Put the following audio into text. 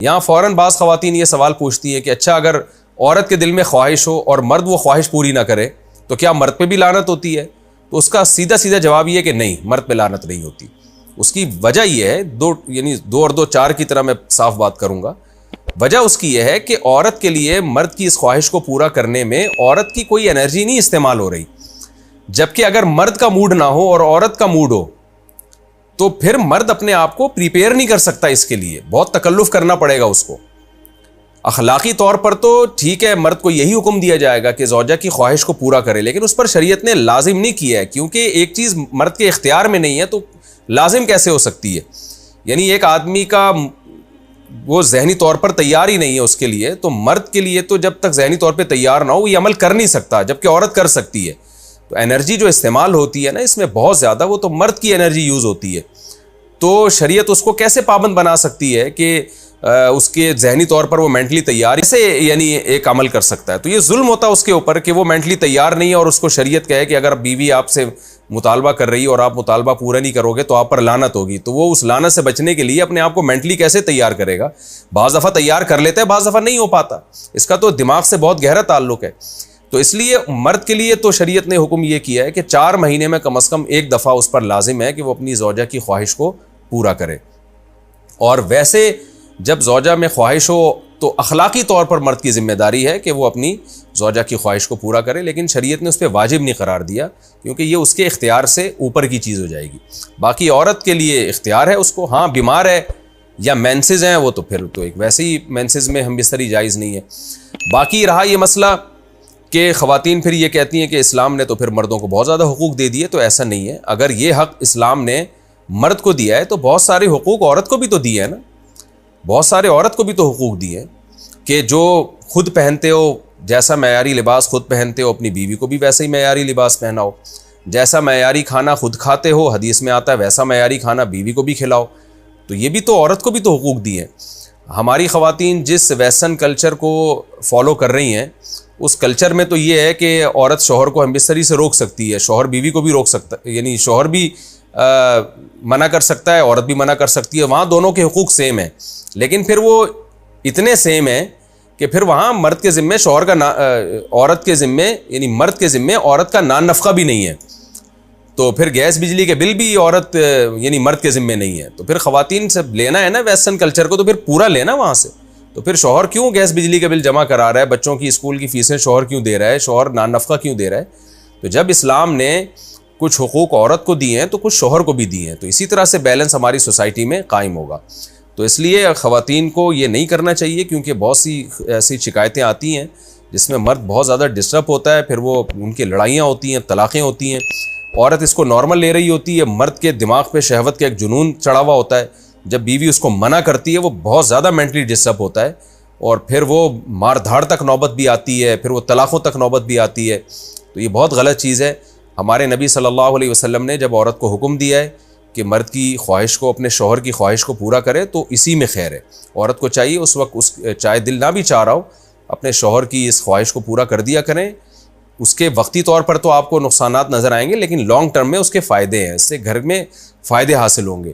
یہاں فوراً بعض خواتین یہ سوال پوچھتی ہیں کہ اچھا اگر عورت کے دل میں خواہش ہو اور مرد وہ خواہش پوری نہ کرے تو کیا مرد پہ بھی لعنت ہوتی ہے؟ تو اس کا سیدھا سیدھا جواب یہ ہے کہ نہیں، مرد پہ لعنت نہیں ہوتی۔ اس کی وجہ یہ ہے، دو اور دو چار کی طرح میں صاف بات کروں گا۔ وجہ اس کی یہ ہے کہ عورت کے لیے مرد کی اس خواہش کو پورا کرنے میں عورت کی کوئی انرجی نہیں استعمال ہو رہی، جبکہ اگر مرد کا موڈ نہ ہو اور عورت کا موڈ ہو تو پھر مرد اپنے آپ کو پریپیئر نہیں کر سکتا، اس کے لیے بہت تکلف کرنا پڑے گا اس کو۔ اخلاقی طور پر تو ٹھیک ہے، مرد کو یہی حکم دیا جائے گا کہ زوجہ کی خواہش کو پورا کرے، لیکن اس پر شریعت نے لازم نہیں کیا ہے، کیونکہ ایک چیز مرد کے اختیار میں نہیں ہے تو لازم کیسے ہو سکتی ہے؟ یعنی ایک آدمی کا وہ ذہنی طور پر تیار ہی نہیں ہے اس کے لیے، تو مرد کے لیے تو جب تک ذہنی طور پہ تیار نہ ہو یہ عمل کر نہیں سکتا، جبکہ عورت کر سکتی ہے۔ تو انرجی جو استعمال ہوتی ہے نا اس میں بہت زیادہ، وہ تو مرد کی انرجی یوز ہوتی ہے، تو شریعت اس کو کیسے پابند بنا سکتی ہے کہ اس کے ذہنی طور پر وہ مینٹلی تیار سے یعنی ایک عمل کر سکتا ہے؟ تو یہ ظلم ہوتا ہے اس کے اوپر کہ وہ مینٹلی تیار نہیں ہے اور اس کو شریعت کہے کہ اگر بیوی آپ سے مطالبہ کر رہی ہے اور آپ مطالبہ پورا نہیں کرو گے تو آپ پر لعنت ہوگی، تو وہ اس لعنت سے بچنے کے لیے اپنے آپ کو مینٹلی کیسے تیار کرے گا؟ بعض دفعہ تیار کر لیتا ہے، بعض دفعہ نہیں ہو پاتا، اس کا تو دماغ سے بہت گہرا تعلق ہے۔ تو اس لیے مرد کے لیے تو شریعت نے حکم یہ کیا ہے کہ 4 مہینے میں کم از کم ایک دفعہ اس پر لازم ہے کہ وہ اپنی زوجہ کی خواہش کو پورا کرے۔ اور ویسے جب زوجہ میں خواہش ہو تو اخلاقی طور پر مرد کی ذمہ داری ہے کہ وہ اپنی زوجہ کی خواہش کو پورا کرے، لیکن شریعت نے اس پہ واجب نہیں قرار دیا کیونکہ یہ اس کے اختیار سے اوپر کی چیز ہو جائے گی۔ باقی عورت کے لیے اختیار ہے اس کو، ہاں بیمار ہے یا مینسز ہیں وہ تو پھر تو ایک ویسے ہی مینسز میں ہم بستری جائز نہیں ہے۔ باقی رہا یہ مسئلہ کہ خواتین پھر یہ کہتی ہیں کہ اسلام نے تو پھر مردوں کو بہت زیادہ حقوق دے دیے، تو ایسا نہیں ہے۔ اگر یہ حق اسلام نے مرد کو دیا ہے تو بہت سارے حقوق عورت کو بھی تو دیے ہیں نا، بہت سارے عورت کو بھی تو حقوق دیے ہیں کہ جو خود پہنتے ہو، جیسا معیاری لباس خود پہنتے ہو اپنی بیوی کو بھی ویسا ہی معیاری لباس پہناؤ، جیسا معیاری کھانا خود کھاتے ہو حدیث میں آتا ہے ویسا معیاری کھانا بیوی کو بھی کھلاؤ، تو یہ بھی تو عورت کو بھی تو حقوق دیے ہیں۔ ہماری خواتین جس ویسٹرن کلچر کو فالو کر رہی ہیں اس کلچر میں تو یہ ہے کہ عورت شوہر کو ہم بستری سے روک سکتی ہے، شوہر بیوی کو بھی روک سکتا ہے، یعنی شوہر بھی منع کر سکتا ہے، عورت بھی منع کر سکتی ہے، وہاں دونوں کے حقوق سیم ہیں، لیکن پھر وہ اتنے سیم ہیں کہ پھر وہاں مرد کے ذمے شوہر کا عورت کے ذمے یعنی مرد کے ذمے عورت کا نان نفقہ بھی نہیں ہے، تو پھر گیس بجلی کے بل بھی عورت یعنی مرد کے ذمے نہیں ہے، تو پھر خواتین سے لینا ہے نا ویسٹرن کلچر کو، تو پھر پورا لینا وہاں سے، تو پھر شوہر کیوں گیس بجلی کا بل جمع کرا رہا ہے، بچوں کی اسکول کی فیسیں شوہر کیوں دے رہا ہے، شوہر نان نفقہ کیوں دے رہا ہے؟ تو جب اسلام نے کچھ حقوق عورت کو دیے ہیں تو کچھ شوہر کو بھی دیے ہیں، تو اسی طرح سے بیلنس ہماری سوسائٹی میں قائم ہوگا۔ تو اس لیے خواتین کو یہ نہیں کرنا چاہیے، کیونکہ بہت سی ایسی شکایتیں آتی ہیں جس میں مرد بہت زیادہ ڈسٹرب ہوتا ہے، پھر وہ ان کی لڑائیاں ہوتی ہیں، طلاقیں ہوتی ہیں، عورت اس کو نارمل لے رہی ہوتی ہے، مرد کے دماغ پہ شہوت کا ایک جنون چڑھا ہوا ہوتا ہے، جب بیوی اس کو منع کرتی ہے وہ بہت زیادہ مینٹلی ڈسٹرب ہوتا ہے، اور پھر وہ مار دھاڑ تک نوبت بھی آتی ہے، پھر وہ طلاقوں تک نوبت بھی آتی ہے، تو یہ بہت غلط چیز ہے۔ ہمارے نبی صلی اللہ علیہ وسلم نے جب عورت کو حکم دیا ہے کہ مرد کی خواہش کو، اپنے شوہر کی خواہش کو پورا کرے، تو اسی میں خیر ہے۔ عورت کو چاہیے اس وقت چاہے دل نہ بھی چاہ رہا ہو اپنے شوہر کی اس خواہش کو پورا کر دیا کریں، اس کے وقتی طور پر تو آپ کو نقصانات نظر آئیں گے لیکن لانگ ٹرم میں اس کے فائدے ہیں، اس سے گھر میں فائدے حاصل ہوں گے۔